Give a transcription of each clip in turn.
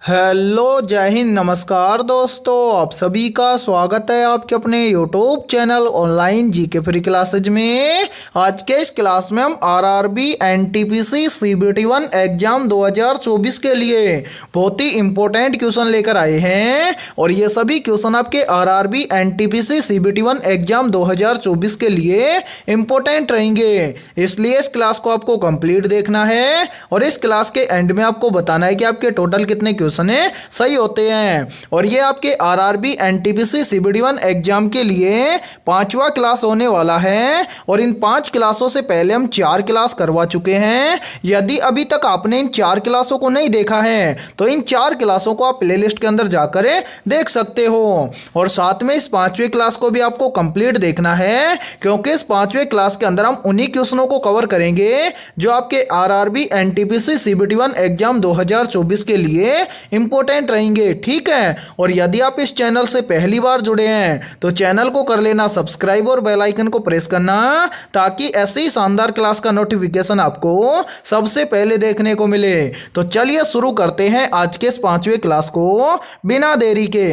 Hello जय हिंद नमस्कार दोस्तों, आप सभी का स्वागत है आपके अपने YouTube channel online GK free classes में। आज के इस क्लास में हम आरआरबी एनटीपीसी सीबीटी 1 एग्जाम 2024 के लिए बहुत ही इंपॉर्टेंट क्वेश्चन लेकर आए हैं और ये सभी क्वेश्चन आपके आरआरबी एनटीपीसी सीबीटी 1 एग्जाम 2024 के लिए इंपॉर्टेंट रहेंगे, इसलिए इस क्लास को आपको कंप्लीट देखना है और इस क्लास के एंड में आपको बताना है कि आपके टोटल कितने सही होते हैं। और ये आपके आरआरबी एनटीपीसी सीबीटी 1 एग्जाम के लिए 5वां क्लास होने वाला है और इन 5 क्लासों से पहले हम 4 क्लास करवा चुके हैं। यदि अभी तक आपने इन 4 क्लासों को नहीं देखा है तो इन 4 क्लासों को आप प्लेलिस्ट के अंदर जाकर देख सकते हो और साथ में इस 5वें क्लास को भी आपको कंप्लीट देखना है, क्योंकि इस 5वें क्लास के अंदर हम उन्हीं क्वेश्चनों को कवर करेंगे जो आपके आरआरबी एनटीपीसी सीबीटी 1 एग्जाम 2024 के लिए इंपॉर्टेंट रहेंगे। ठीक है, और यदि आप इस चैनल से पहली बार जुड़े हैं तो चैनल को कर लेना सब्सक्राइब और बेल आइकन को प्रेस करना, ताकि ऐसी ही शानदार क्लास का नोटिफिकेशन आपको सबसे पहले देखने को मिले। तो चलिए शुरू करते हैं आज के इस 5वें क्लास को बिना देरी के।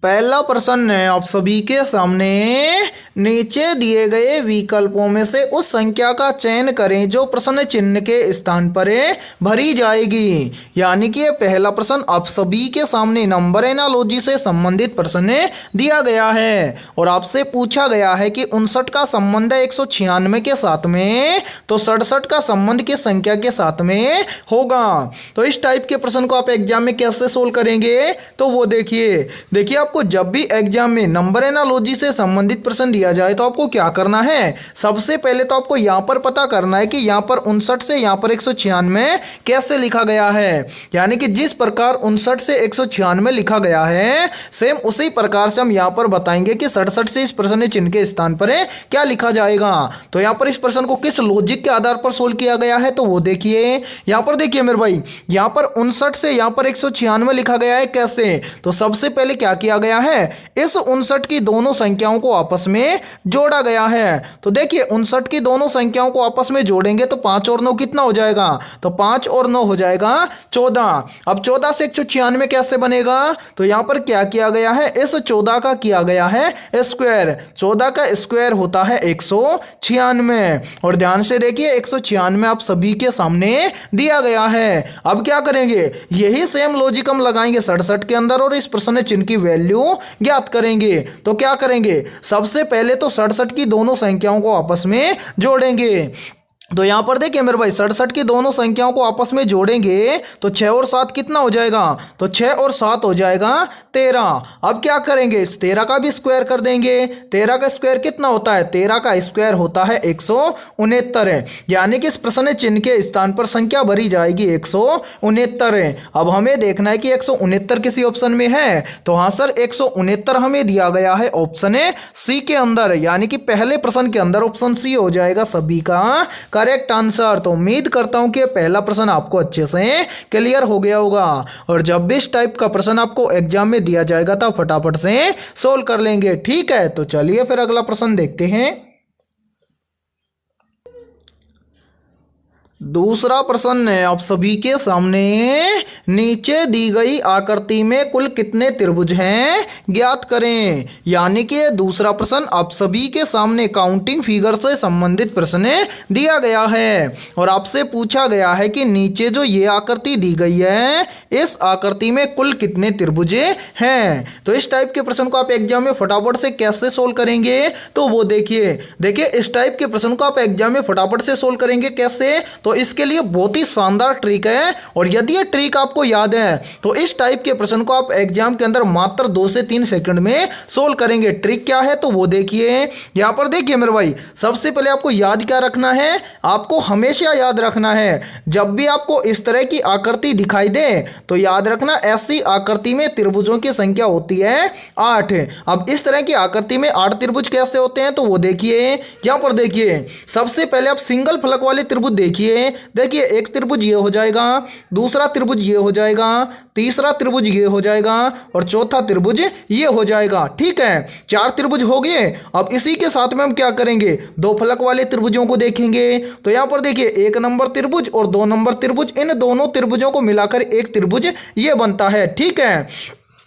पहला प्रश्न है आप सभी के सामने, नीचे दिए गए विकल्पों में से उस संख्या का चयन करें जो प्रश्न चिन्ह के स्थान पर भरी जाएगी। यानी कि ये पहला प्रश्न आप सभी के सामने नंबर एनालॉजी से संबंधित प्रश्न दिया गया है और आपसे पूछा गया है कि 59 का संबंध है 196 के साथ में, तो 67 का संबंध किस संख्या के साथ में होगा। तो इस टाइप के प्रश्न को आप एग्जाम में कैसे सोल्व करेंगे, तो वो देखिए आपको जब भी एग्जाम में नंबर एनालॉजी से संबंधित प्रश्न दिया जाए तो आपको क्या करना है, सबसे पहले तो आपको यहां पर पता करना है कि यहां पर 59 से यहां पर 196 कैसे लिखा गया है। यानी कि जिस प्रकार 59 से 196 लिखा गया है सेम उसी प्रकार से हम यहां पर बताएंगे कि 67 से इस प्रश्न चिन्ह के स्थान पर क्या लिखा जाएगा। तो यहां पर इस प्रश्न को किस लॉजिक के आधार पर सोल्व किया गया है, तो वो देखिए यहां पर देखिए मेरे भाई, यहां पर 59 से यहां पर 196 लिखा गया है कैसे, तो सबसे पहले क्या किया गया है, इस 59 की दोनों संख्याओं को आपस में जोड़ा गया है। तो देखिए 59 की दोनों संख्याओं को आपस में जोड़ेंगे तो 5 और 9 कितना हो जाएगा, तो 5 और 9 हो जाएगा 14। अब 14 से 196 कैसे बनेगा, तो यहां पर क्या किया गया है, इस 14 का किया गया है स्क्वायर, 14 का स्क्वायर होता है 196। और ध्यान से देखिए 196 आप सभी के सामने दिया गया है। अब क्या करेंगे, यही सेम लॉजिक हम लगाएंगे 67 के अंदर और इस प्रश्न चिन्ह की वैल्यू ज्ञात करेंगे। तो क्या करेंगे, सबसे पहले तो 67 की दोनों संख्याओं को आपस में जोड़ेंगे। तो यहां पर देखिए मेरे भाई 67 की दोनों संख्याओं को आपस में जोड़ेंगे तो 6 और 7 कितना हो जाएगा, तो 6 और 7 हो जाएगा 13। अब क्या करेंगे, इस 13 का भी स्क्वायर कर देंगे। 13 का स्क्वायर कितना होता है, 13 का स्क्वायर होता है 169। यानी कि इस प्रश्न चिन्ह के स्थान पर संख्या भरी जाएगी 169। अब हमें देखना है कि 169 किसी ऑप्शन में है, तो हाँ सर 169 हमें दिया गया है ऑप्शन सी के अंदर, यानी कि पहले प्रश्न के अंदर ऑप्शन सी हो जाएगा सभी का करेक्ट आंसर। तो उम्मीद करता हूं कि पहला प्रश्न आपको अच्छे से क्लियर हो गया होगा और जब भी इस टाइप का प्रश्न आपको एग्जाम में दिया जाएगा तो फटाफट से सोल्व कर लेंगे। ठीक है, तो चलिए फिर अगला प्रश्न देखते हैं। दूसरा प्रश्न है आप सभी के सामने, नीचे दी गई आकृति में कुल कितने त्रिभुज हैं ज्ञात करें। यानी कि दूसरा प्रश्न आप सभी के सामने काउंटिंग फिगर से संबंधित प्रश्न दिया गया है और आपसे पूछा गया है कि नीचे जो ये आकृति दी गई है इस आकृति में कुल कितने त्रिभुज हैं। तो इस टाइप के प्रश्न को आप एग्जाम में फटाफट से कैसे सोल्व करेंगे, तो वो देखिए इस टाइप के प्रश्न को आप एग्जाम में फटाफट से सोल्व करेंगे कैसे, तो इसके लिए बहुत ही शानदार ट्रिक है और यदि ये ट्रिक आपको याद है तो इस टाइप के प्रश्न को आप एग्जाम के अंदर मात्र 2 से 3 सेकंड में सोल्व करेंगे। ट्रिक क्या है, तो वो देखिए यहां पर देखिए मेरे भाई, सबसे पहले आपको याद क्या रखना है, आपको हमेशा याद रखना है जब भी आपको इस तरह की आकृति दिखाई दे तो याद रखना ऐसी आकृति में त्रिभुजों की संख्या होती है 8। अब इस तरह की आकृति में 8 त्रिभुज कैसे होते हैं, तो वो देखिए यहां पर देखिए सबसे पहले आप सिंगल फलक वाले त्रिभुज देखिए, करेंगे, देखिए एक त्रिभुज ये हो जाएगा, दूसरा त्रिभुज ये हो जाएगा, तीसरा त्रिभुज ये हो जाएगा और चौथा त्रिभुज ये हो जाएगा। ठीक है, 4 त्रिभुज हो गए। अब इसी के साथ में हम क्या करेंगे, 2 फलक वाले त्रिभुजों को देखेंगे। तो यहाँ पर देखिए 1 नंबर त्रिभुज और 2 नंबर त्रिभुज, इन दोनों त्रिभुजों को मिलाकर एक त्रिभुज ये बनता है। ठीक है,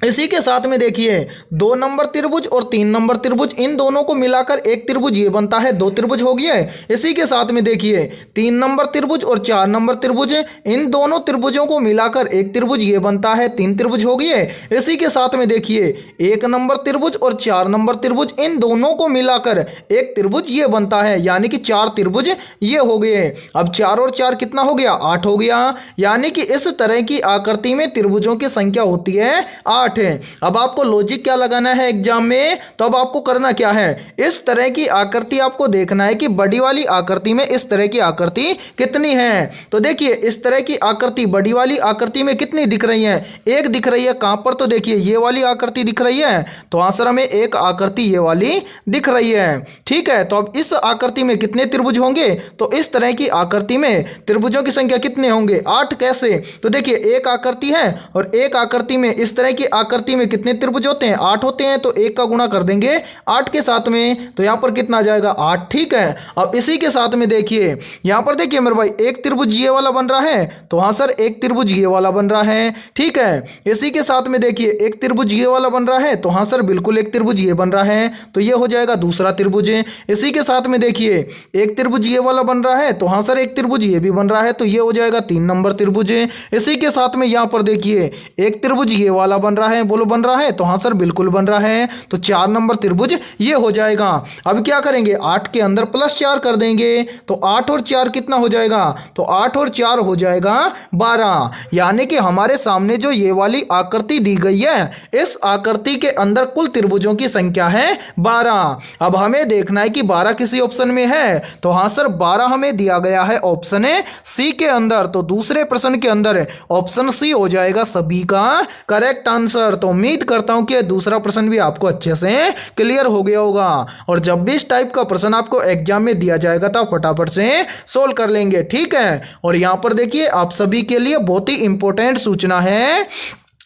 इसी के साथ में देखिए 2 नंबर त्रिभुज और 3 नंबर त्रिभुज, इन दोनों को मिलाकर एक त्रिभुज ये बनता है, 2 त्रिभुज हो गया है। इसी के साथ में देखिए 3 नंबर त्रिभुज और 4 नंबर त्रिभुज, इन दोनों त्रिभुजों को मिलाकर एक त्रिभुज ये बनता है, 3 त्रिभुज हो गए। इसी के साथ में देखिए 1 नंबर त्रिभुज और 4 नंबर त्रिभुज, इन दोनों को मिलाकर एक त्रिभुज ये बनता है, यानी कि 4 त्रिभुज ये हो गए। अब 4 और 4 कितना हो गया, 8 हो गया। यानी कि इस तरह की आकृति में त्रिभुजों की संख्या होती है 8 है। अब आपको लॉजिक क्या लगाना है एग्जाम में, तो अब आपको करना क्या है, इस तरह की आकृति आपको देखना है कि बड़ी वाली आकृति में इस तरह की आकृति कितनी है। तो देखिए इस तरह की आकृति बड़ी वाली आकृति में कितनी दिख रही है, एक दिख रही है। कहां पर, तो देखिए ये वाली आकृति दिख रही है, तो आंसर हमें एक आकृति ये वाली दिख रही है। ठीक है, तो अब इस आकृति में कितने त्रिभुज होंगे, तो इस तरह की आकृति में त्रिभुजों की संख्या कितने होंगे, 8। कैसे, तो देखिए एक आकृति है और एक आकृति में इस तरह की आकृति में कितने त्रिभुज होते हैं, 8 होते हैं। तो 1 का गुणा कर देंगे 8 के साथ में, तो यहां पर कितना आ जाएगा, 8। ठीक है, अब इसी के साथ में देखिए यहां पर देखिए मेरे भाई एक त्रिभुज ये वाला बन रहा है, तो हाँ सर एक त्रिभुज ये वाला बन रहा है। ठीक है, इसी के साथ में देखिए एक त्रिभुज ये वाला बन रहा है, तो हाँ सर बिल्कुल एक त्रिभुज ये बन रहा है, तो ये हो जाएगा दूसरा त्रिभुज। इसी के साथ में देखिए एक त्रिभुज ये वाला बन रहा है, तो हाँ सर एक त्रिभुज ये भी बन रहा है, तो ये हो जाएगा 3 नंबर त्रिभुज। इसी के साथ में यहां पर देखिए एक त्रिभुज ये वाला बन रहा है, बोलो बन रहा है, तो हाँ सर बिल्कुल बन रहा है, तो 4 नंबर त्रिभुज ये हो जाएगा। अब क्या करेंगे, 8 के अंदर +4 कर देंगे, तो 8 और 4 कितना हो जाएगा, तो 8 और 4 हो जाएगा 12। यानी कि हमारे सामने जो ये वाली आकृति दी गई है, इस आकृति के अंदर कुल त्रिभुजों की संख्या है 12। अब हमें देखना है कि 12 किसी ऑप्शन में है, तो हाँ सर 12 हमें दिया गया है ऑप्शन सी के अंदर, तो दूसरे प्रश्न के अंदर ऑप्शन सी हो जाएगा सभी का करेक्ट आंसर। तो उम्मीद करता हूं कि दूसरा प्रश्न भी आपको अच्छे से क्लियर हो गया होगा, और जब भी इस टाइप का प्रश्न आपको एग्जाम में दिया जाएगा तो फटाफट से सोल्व कर लेंगे। ठीक है, और यहां पर देखिए आप सभी के लिए बहुत ही इंपॉर्टेंट सूचना है,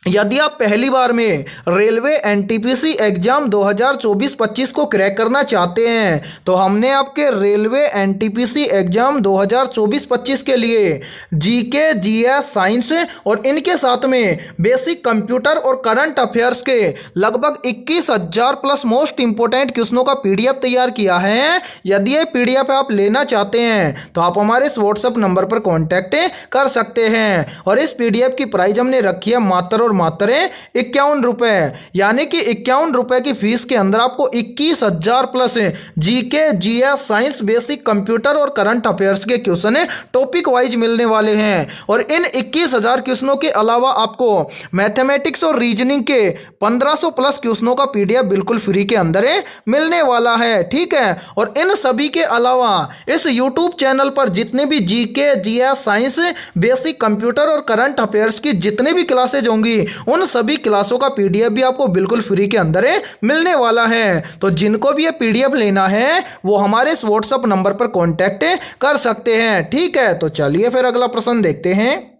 यदि आप पहली बार में रेलवे एनटीपीसी एग्जाम 2024-25 को क्रैक करना चाहते हैं, तो हमने आपके रेलवे एनटीपीसी एग्जाम 2024-25 के लिए जीके, जीएस, साइंस और इनके साथ में बेसिक कंप्यूटर और करंट अफेयर्स के लगभग 21,000 प्लस मोस्ट इंपोर्टेंट क्वेश्चनों का पीडीएफ तैयार किया है। यदि ये पीडीएफ आप लेना चाहते हैं तो आप हमारे इस व्हाट्सएप नंबर पर कॉन्टैक्ट कर सकते हैं, और इस पीडीएफ की प्राइस हमने रखी है मात्र 51 रुपए, यानी कि 51 रुपए की फीस के अंदर आपको 21,000 plus GK, GS, science, basic computer और करंट अफेयर्स के क्वेश्चन टॉपिक वाइज मिलने वाले हैं। और इन 21,000 क्वेश्चनों के अलावा आपको मैथमेटिक्स और रीजनिंग के 1500 प्लस क्वेश्चनों का पीडीएफ बिल्कुल फ्री के अंदर मिलने वाला है। ठीक है, और इन सभी के अलावा इस यूट्यूब चैनल पर जितने भी GK, GS, science, basic computer और करंट अफेयर्स की जितने भी क्लासेज होंगी, उन सभी क्लासों का पीडीएफ भी आपको बिल्कुल फ्री के अंदर मिलने वाला है। तो जिनको भी ये पीडीएफ लेना है वो हमारे इस व्हाट्सएप नंबर पर कांटेक्ट कर सकते हैं। ठीक है, तो चलिए फिर अगला प्रश्न देखते हैं।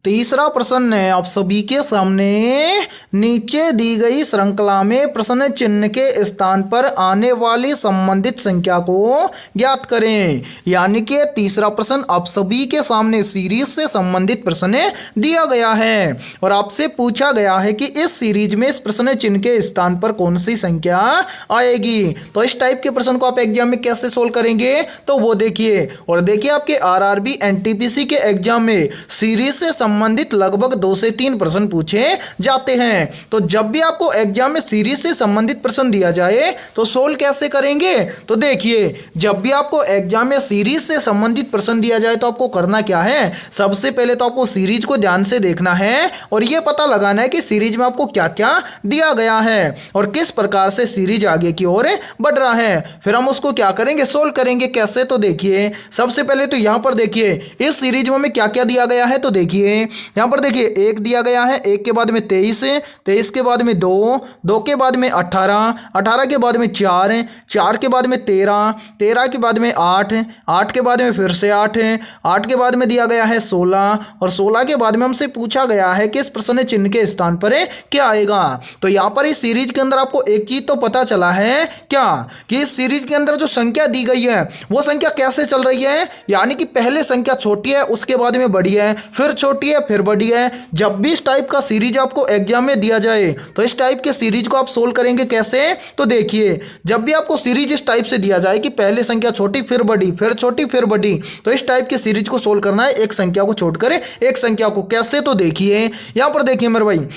तीसरा प्रश्न है आप सभी के सामने, नीचे दी गई श्रृंखला में प्रश्न चिन्ह के स्थान पर आने वाली संबंधित संख्या को ज्ञात करें। यानी कि तीसरा प्रश्न आप सभी के सामने सीरीज से संबंधित प्रश्न दिया गया है और आपसे पूछा गया है कि इस सीरीज में इस प्रश्न चिन्ह के स्थान पर कौन सी संख्या आएगी। तो इस टाइप के प्रश्न को आप एग्जाम में कैसे सोल्व करेंगे, तो वो देखिए। और देखिए आपके आरआरबी एनटीपीसी के एग्जाम में सीरीज से संबंधित लगभग 2 से 3 प्रश्न पूछे जाते हैं। तो जब भी आपको एग्जाम में सीरीज से संबंधित प्रश्न दिया जाए तो सोल्व कैसे करेंगे, तो देखिए जब भी आपको एग्जाम में सीरीज से संबंधित प्रश्न दिया जाए तो आपको करना क्या है, सबसे पहले तो आपको सीरीज को ध्यान से देखना है और यह पता लगाना है कि सीरीज में आपको क्या क्या दिया गया है और किस प्रकार से सीरीज आगे की ओर बढ़ रहा है। फिर हम उसको क्या करेंगे, सोल्व करेंगे। कैसे, तो देखिए सबसे पहले तो यहां पर देखिए इस सीरीज में क्या क्या दिया गया है, तो देखिए यहाँ पर देखिए 1 दिया गया है, 1 के बाद में 23, 23 के बाद में 2, 2 के बाद में 18, 18 के बाद में 4, 4 के बाद में 13, 13 के बाद में 8, 8 के बाद में फिर से 8, 8 के बाद में दिया गया है 16 और 16 के बाद में हमसे पूछा गया है कि इस प्रश्न चिन्ह के स्थान पर क्या आएगा। तो यहाँ पर इस सीरीज के अंदर आपको एक चीज तो पता चला है क्या, कि इस सीरीज के अंदर जो संख्या दी गई है वो संख्या कैसे चल रही है, यानी कि पहले संख्या छोटी है, उसके बाद में बड़ी है, फिर छोटी है, फिर बड़ी है। जब भी इस टाइप का सीरीज आपको एग्जाम में दिया जाए तो इस टाइप के सीरीज को आप सोल्व करेंगे कैसे। तो देखिए जब भी आपको सीरीज इस टाइप से दिया जाए कि पहले संख्या छोटी फिर बड़ी फिर छोटी फिर बड़ी, तो इस टाइप की सीरीज को सोल्व करना है एक संख्या को छोड़कर एक संख्या को। कैसे, तो देखिए यहां पर देखिए मेरे भाई,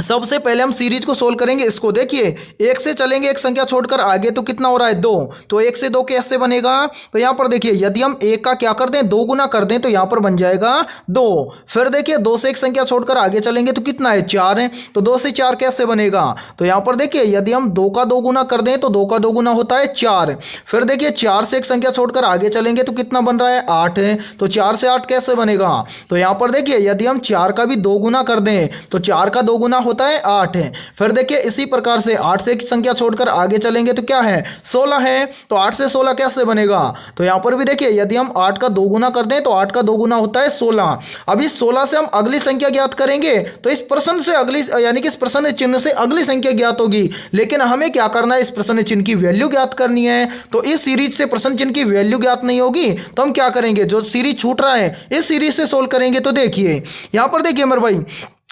सबसे पहले हम सीरीज को सोल्व करेंगे। इसको देखिए 1 से चलेंगे एक संख्या छोड़कर आगे, तो कितना हो रहा है 2, तो 1 से 2 कैसे बनेगा। तो यहां पर देखिए यदि हम 1 का क्या कर दें 2 गुना कर दें तो यहां पर बन जाएगा 2। फिर देखिए 2 से एक संख्या छोड़कर आगे चलेंगे तो कितना है 4 है, तो 2 से 4 कैसे बनेगा। तो यहां पर देखिए यदि हम 2 का 2 गुना कर दें तो 2 का 2 गुना होता है 4। फिर देखिए 4 से एक संख्या छोड़कर आगे चलेंगे तो कितना बन रहा है 8 है, तो 4 से 8 कैसे बनेगा। तो यहां पर देखिए यदि हम 4 का भी 2 गुना कर दें तो 4 का 2 गुना होता है 8 है। फिर देखिए इसी प्रकार से 8 से एक संख्या छोड़कर आगे चलेंगे तो क्या है 16 है, तो 8 से 16 कैसे बनेगा। तो यहां पर भी देखिए यदि हम 8 का 2 गुना कर दें तो 8 का 2 गुना होता है 16। अब इस 16 से हम अगली संख्या ज्ञात करेंगे तो इस प्रश्न से अगली, यानी कि इस प्रश्न चिन्ह से अगली संख्या ज्ञात होगी, लेकिन हमें क्या करना है इस प्रश्न चिन्ह की वैल्यू ज्ञात करनी है। तो इस सीरीज से प्रश्न चिन्ह की वैल्यू ज्ञात नहीं होगी तो हम क्या करेंगे, जो सीरीज छूट रहा है इस सीरीज से सोल्व करेंगे। तो देखिए यहां पर देखिए मेरे भाई,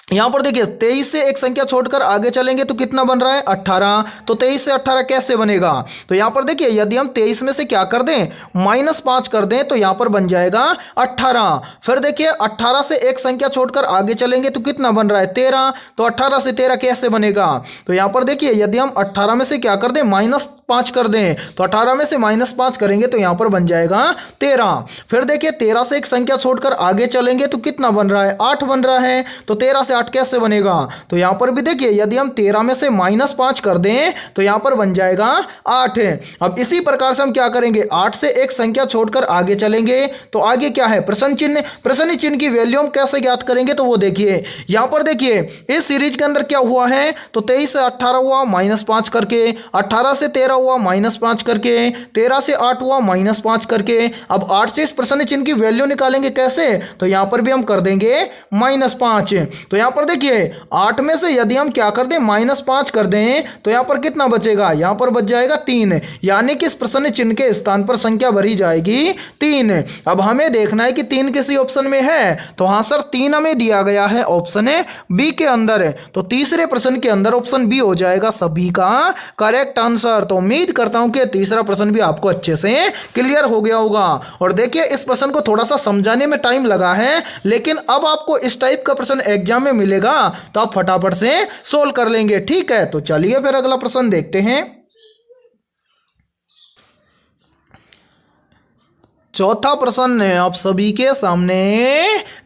यहां पर देखिए 23 से एक संख्या छोड़कर आगे चलेंगे तो कितना बन रहा है 18, तो 23 से 18 कैसे बनेगा। तो यहां पर देखिए यदि हम 23 में से क्या कर दें -5 कर दें तो यहां पर बन जाएगा 18। फिर देखिए 18 से एक संख्या छोड़कर आगे चलेंगे तो कितना बन रहा है 13, तो 18 से 13 कैसे बनेगा। तो यहां पर देखिए यदि हम 18 में से क्या कर दें -5 कर दें तो 18 में से -5 करेंगे तो यहां पर बन जाएगा 13। फिर देखिए 13 से एक संख्या छोड़कर आगे चलेंगे तो कितना बन रहा है 8 बन रहा है, तो 13 से 8 कैसे बनेगा। तो यहां पर भी देखिए यदि हम 13 में से -5 कर दें तो यहां पर बन जाएगा 8 है। अब इसी प्रकार से हम क्या करेंगे 8 से एक संख्या छोड़कर आगे चलेंगे तो आगे क्या है प्रश्न चिन्ह, प्रश्न चिन्ह की वैल्यू हम कैसे ज्ञात करेंगे। तो वो देखिए यहां पर देखिए इस सीरीज के अंदर क्या हुआ है, तो 23 से 18 हुआ -5 करके, 18 से 13 हुआ -5 करके, 13 से 8 हुआ -5 करके। अब 8 से इस प्रश्न चिन्ह की वैल्यू निकालेंगे कैसे, तो यहां पर भी हम कर देंगे -5। तो यहां पर देखिए 8 में से यदि हम क्या कर दें -5 कर दें तो यहां पर कितना बचेगा, यहां पर बच जाएगा 3, यानी कि इस प्रश्न चिन्ह के स्थान पर संख्या भरी जाएगी 3। अब हमें देखना है कि 3 किसी ऑप्शन में है, तो हां सर 3 हमें दिया गया है ऑप्शन बी के अंदर है, तो तीसरे प्रश्न के अंदर ऑप्शन बी हो जाएगा सभी का करेक्ट आंसर। तो उम्मीद करता हूं कि तीसरा प्रश्न भी आपको अच्छे से क्लियर हो गया होगा। और देखिए इस प्रश्न को थोड़ा सा समझाने में टाइम लगा है, लेकिन अब आपको इस टाइप का प्रश्न एग्जाम में मिलेगा तो आप फटाफट से सोल्व कर लेंगे। ठीक है, तो चलिए फिर अगला प्रश्न देखते हैं। चौथा प्रश्न है आप सभी के सामने,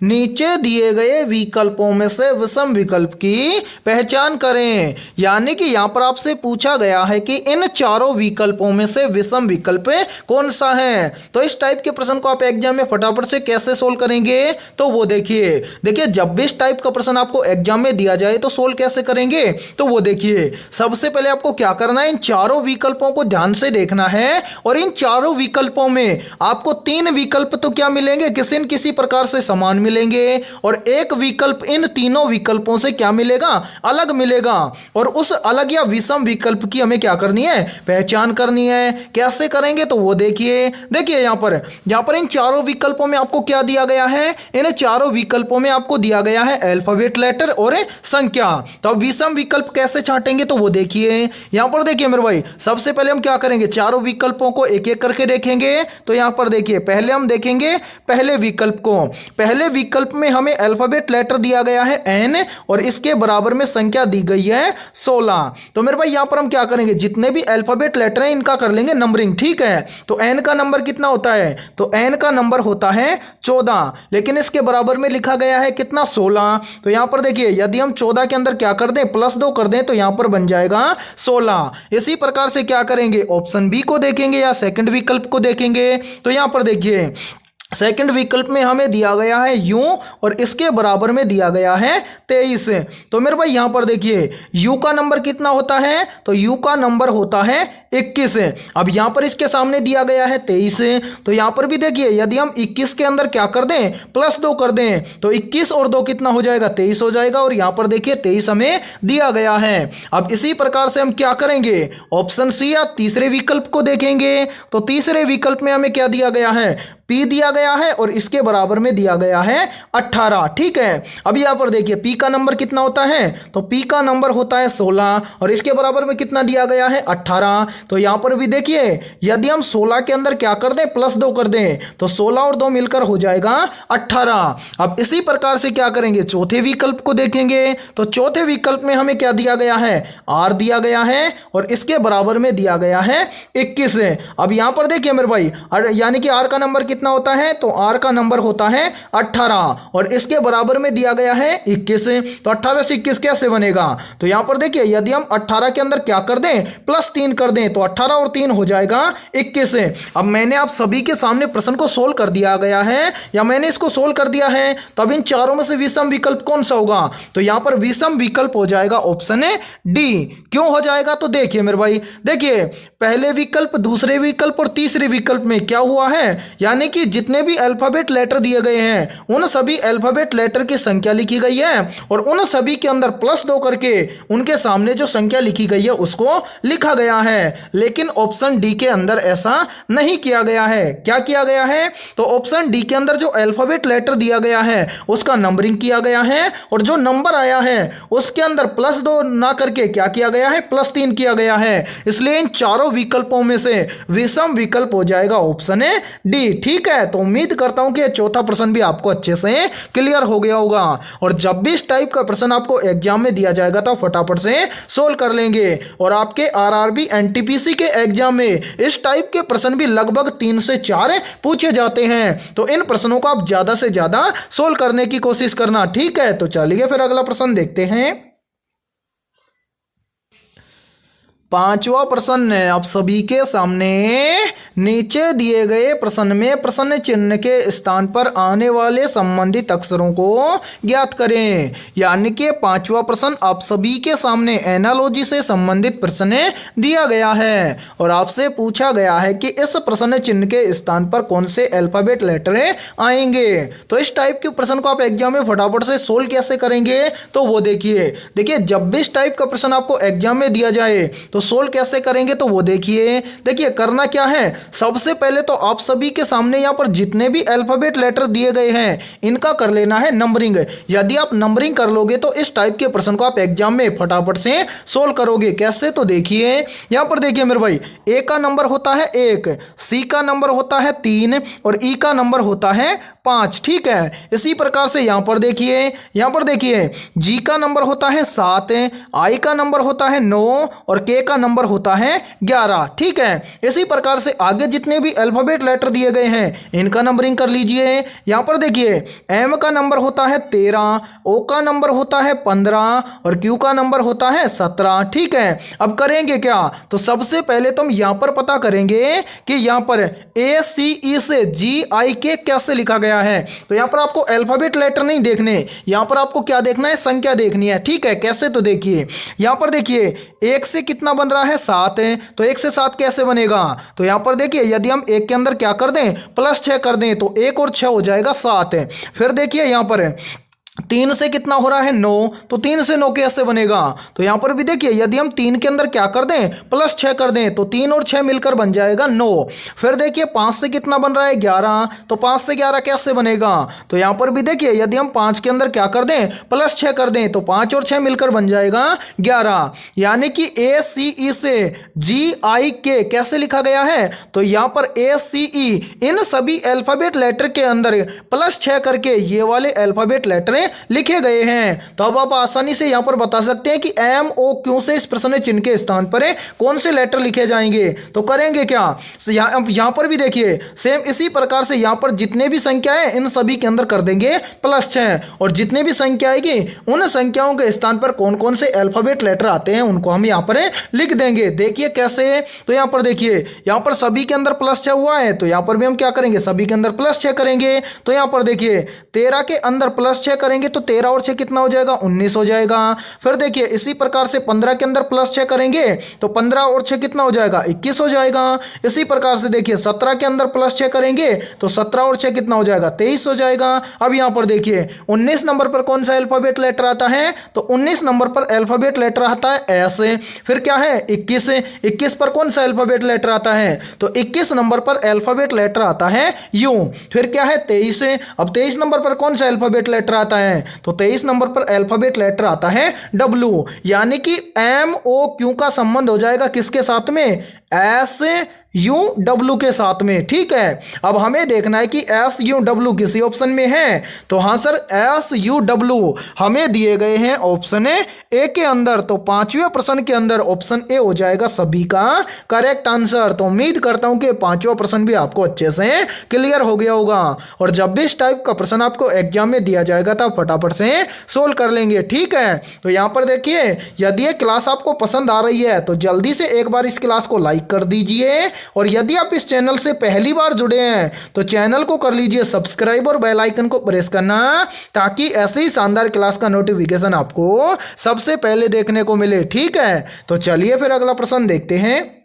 नीचे दिए गए विकल्पों में से विषम विकल्प की पहचान करें। यानी कि यहां पर आपसे पूछा गया है कि इन चारों विकल्पों में से विषम विकल्प कौन सा है। तो इस टाइप के प्रश्न को आप एग्जाम में फटाफट से कैसे सोल्व करेंगे, तो वो देखिए जब भी इस टाइप का प्रश्न आपको एग्जाम में दिया जाए तो सोल्व कैसे करेंगे। तो वो देखिए सबसे पहले आपको क्या करना है, इन चारों विकल्पों को ध्यान से देखना है और इन चारों विकल्पों में आपको 3 विकल्प तो क्या मिलेंगे, किसी न किसी प्रकार से समान मिलेंगे और एक विकल्प इन तीनों विकल्पों से क्या मिलेगा, अलग मिलेगा। और उस अलग या विषम विकल्प की हमें क्या करनी है, पहचान करनी है। कैसे करेंगे, तो वो देखिए यहां पर इन चारों विकल्पों में आपको क्या दिया गया है, इन चारों विकल्पों में आपको दिया गया है अल्फाबेट लेटर और संख्या। तो अब विषम विकल्प कैसे छांटेंगे, तो वो देखिए यहां पर देखिए मेरे भाई, सबसे पहले हम क्या करेंगे, चारों विकल्पों को एक एक करके देखेंगे। तो यहां पर देखिए पहले हम देखेंगे पहले विकल्प को। पहले विकल्प में हमें अल्फाबेट लेटर दिया गया है n और इसके बराबर में संख्या दी गई है 16। तो मेरे भाई यहां पर हम क्या करेंगे, जितने भी अल्फाबेट लेटर हैं इनका कर लेंगे नंबरिंग। ठीक है, तो n का नंबर कितना होता है, तो n का नंबर होता है 14, लेकिन इसके बराबर में लिखा गया है कितना 16। तो यहां पर देखिए यदि हम 14 के अंदर क्या कर दें +2 कर दें तो यहां पर बन जाएगा 16। इसी प्रकार से क्या करेंगे, ऑप्शन बी को देखेंगे या सेकंड विकल्प को देखेंगे। तो यहां पर देखिए सेकंड विकल्प में हमें दिया गया है u और इसके बराबर में दिया गया है 23। तो मेरे भाई यहाँ पर देखिए u का नंबर कितना होता है, तो u का नंबर होता है 21। अब यहाँ पर इसके सामने दिया गया है 23, तो यहाँ पर भी देखिए यदि हम 21 के अंदर क्या कर दें, +2 कर दें, तो 21 और 2 कितना हो जाएगा, 23 हो जाएगा। और यहाँ पर देखिए 23 हमें दिया गया है। अब इसी प्रकार से हम क्या करेंगे, ऑप्शन सी या तीसरे विकल्प को देखेंगे। तो तीसरे विकल्प में हमें क्या दिया गया है, P दिया गया है और इसके बराबर में दिया गया है 18। ठीक है, अब यहाँ पर देखिए P का नंबर कितना होता है, तो P का नंबर होता है 16 और इसके बराबर में कितना दिया गया है, 18। तो यहाँ पर भी देखिए यदि हम 16 के अंदर क्या कर दें, +2 कर दें, तो 16 और 2 मिलकर हो जाएगा 18। अब इसी प्रकार से क्या करेंगे, चौथे विकल्प को देखेंगे। तो चौथे विकल्प में हमें क्या दिया गया है, R दिया गया है और इसके बराबर में दिया गया है 21। अब यहाँ पर देखिए मेरे भाई यानी कि R का नंबर कितना होता है, तो R का नंबर होता है 18 और इसके बराबर में दिया गया है 21। तो 18 से 21 कैसे बनेगा, तो यहां पर देखिए यदि हम 18 के अंदर क्या कर दें, +3 कर दें, तो 18 और 3 हो जाएगा 21। अब मैंने आप सभी के सामने प्रश्न को सोल्व कर दिया गया है या मैंने इसको सोल्व कर दिया है। तो अब इन चारों में से विषम विकल्प कौन सा होगा, तो यहां पर विषम विकल्प हो जाएगा ऑप्शन डी। क्यों हो जाएगा, तो देखिए मेरे भाई देखिए पहले विकल्प, दूसरे विकल्प और तीसरे विकल्प में क्या हुआ है, यानी कि जितने भी अल्फाबेट लेटर दिए गए हैं उन सभी अल्फाबेट लेटर की संख्या लिखी गई है और उन सभी के अंदर +2 करके उनके सामने जो संख्या लिखी गई है उसको लिखा गया है। लेकिन ऑप्शन डी के अंदर ऐसा नहीं किया गया है। क्या किया गया है, तो ऑप्शन डी के अंदर जो अल्फाबेट लेटर दिया गया है उसका नंबरिंग किया गया है और जो नंबर आया है उसके अंदर +2 ना करके क्या किया गया है, +3 किया गया है। इसलिए इन चारों विकल्पों में से विषम विकल्प हो जाएगा ऑप्शन डी। ठीक है, तो उम्मीद करता हूं कि ये चौथा प्रश्न भी आपको अच्छे से क्लियर हो गया होगा और जब भी इस टाइप का प्रश्न आपको एग्जाम में दिया जाएगा तो फटाफट से सोल्व कर लेंगे। और आपके आरआरबी एनटीपीसी के एग्जाम में इस टाइप के प्रश्न भी लगभग 3 से 4 पूछे जाते हैं। तो इन प्रश्नों को आप ज्यादा से ज्यादा सोल्व करने की कोशिश करना। ठीक है, तो चलिए फिर अगला प्रश्न देखते हैं। पांचवा प्रश्न है आप सभी के सामने, नीचे दिए गए प्रश्न में प्रश्न चिन्ह के स्थान पर आने वाले संबंधित अक्षरों को ज्ञात करें। यानी कि पांचवा प्रश्न आप सभी के सामने एनालॉजी से संबंधित प्रश्न दिया गया है और आपसे पूछा गया है कि इस प्रश्न चिन्ह के स्थान पर कौन से अल्फाबेट लेटर आएंगे। तो इस टाइप के प्रश्न को आप एग्जाम में फटाफट से सोल्व कैसे करेंगे, तो वो देखिए जब भी इस टाइप का प्रश्न आपको एग्जाम में दिया जाए तो सोल्व कैसे करेंगे, तो वो देखिए करना क्या है। सबसे पहले तो आप सभी के सामने यहाँ पर जितने भी अल्फाबेट लेटर दिए गए हैं इनका कर लेना है नंबरिंग। यदि आप नंबरिंग कर लोगे तो इस टाइप के प्रश्न को आप एग्जाम में फटाफट से सोल्व करोगे। कैसे, तो देखिए यहाँ पर देखिए मेरे भाई ए का नंबर होता है 1, सी का नंबर होता है 3 और ई का नंबर होता है 5। ठीक है, इसी प्रकार से यहाँ पर देखिए जी का नंबर होता है 7, आई का नंबर होता है 9 और के का नंबर होता है 11। ठीक है, इसी प्रकार से आगे जितने भी अल्फाबेट लेटर दिए गए हैं इनका नंबरिंग कर लीजिए। यहाँ पर देखिए एम का नंबर होता है 13, ओ का नंबर होता है 15 और क्यू का नंबर होता है 17। ठीक है, अब करेंगे क्या, तो सबसे पहले तो हम यहाँ पर पता करेंगे कि यहाँ पर ए सी ई से जी आई के कैसे लिखा गया है। तो यहाँ पर आपको अल्फाबेट लेटर नहीं देखने, यहाँ पर आपको क्या देखना है, संख्या देखनी है। ठीक है, कैसे, तो देखिए यहाँ पर देखिए 1 से कितना बन रहा है, 7 है, तो 1 से 7 कैसे बनेगा, तो यहाँ पर देखिए यदि हम 1 के अंदर क्या कर दें, +6 कर दें, तो 1 और 6 हो जाएगा 7 है। फिर देखिए यहाँ पर 3 से कितना हो रहा है, 9, तो 3 से 9 कैसे बनेगा, तो यहाँ पर भी देखिए यदि हम 3 के अंदर क्या कर दें, +6 कर दें, तो 3 और 6 मिलकर बन जाएगा 9। फिर देखिए 5 से कितना बन रहा है, 11, तो 5 से 11 कैसे बनेगा, तो यहाँ पर भी देखिए यदि हम 5 के अंदर क्या कर दें, +6 कर दें, तो 5 और 6 मिलकर बन जाएगा 11। यानी कि ए सी ई से जी आई के कैसे लिखा गया है, तो यहाँ पर ए सी ई इन सभी अल्फाबेट लेटर के अंदर +6 करके ये वाले अल्फाबेट लेटर लिखे गए हैं। तो अब आप आसानी से यहाँ पर बता सकते हैं कि एम ओ क्यू से इस प्रश्न चिन्ह के स्थान पर कौन से लेटर लिखे जाएंगे। तो करेंगे क्या, यहाँ पर भी देखिए सेम इसी प्रकार से यहाँ पर जितने भी संख्या है इन सभी के अंदर कर देंगे +6 और जितने भी संख्या आएगी उन संख्याओं के स्थान पर कौन कौन से अल्फाबेट लेटर आते हैं उनको हम यहाँ पर लिख देंगे। देखिए कैसे, तो यहाँ पर देखिए यहाँ पर सभी के अंदर +6 हुआ है तो यहाँ पर भी हम क्या करेंगे, सभी के अंदर +6 करेंगे। तो यहाँ पर देखिए 13 के अंदर +6 करेंगे तो 13 और 6 कितना हो जाएगा, 19 हो जाएगा। फिर देखिए इसी प्रकार से 15 के अंदर +6 करेंगे तो 15 और 6 कितना हो जाएगा, 21 हो जाएगा। इसी प्रकार से देखिए 17 के अंदर +6 करेंगे तो 17 और 6 कितना हो जाएगा, 23 हो जाएगा। अब यहाँ पर देखिए 19 नंबर पर कौन सा अल्फाबेट लेटर आता है, तो 19 नंबर पर अल्फाबेट लेटर आता है एस। फिर क्या है 21 पर कौन सा अल्फाबेट लेटर आता है, तो 21 नंबर पर अल्फाबेट लेटर आता है यू। फिर क्या है 23, अब 23 नंबर पर कौन सा अल्फाबेट लेटर आता है, तो 23 नंबर पर अल्फाबेट लेटर आता है डब्ल्यू। यानी कि एम ओ क्यू का संबंध हो जाएगा किसके साथ में, एस यू डब्ल्यू के साथ में। ठीक है, अब हमें देखना है कि एस यू डब्ल्यू किसी ऑप्शन में है, तो हाँ सर एस यू डब्ल्यू हमें दिए गए हैं ऑप्शन ए के अंदर। तो 5वें प्रश्न के अंदर ऑप्शन ए हो जाएगा सभी का करेक्ट आंसर। तो उम्मीद करता हूं कि 5वां प्रश्न भी आपको अच्छे से क्लियर हो गया होगा और जब भी इस टाइप का प्रश्न आपको एग्जाम में दिया जाएगा तो फटाफट से सोल्व कर लेंगे। ठीक है, तो यहाँ पर देखिए यदि ये क्लास आपको पसंद आ रही है तो जल्दी से एक बार इस क्लास को लाइक कर दीजिए और यदि आप इस चैनल से पहली बार जुड़े हैं तो चैनल को कर लीजिए सब्सक्राइब और बेल आइकन को प्रेस करना ताकि ऐसे ही शानदार क्लास का नोटिफिकेशन आपको सबसे पहले देखने को मिले। ठीक है, तो चलिए फिर अगला प्रश्न देखते हैं।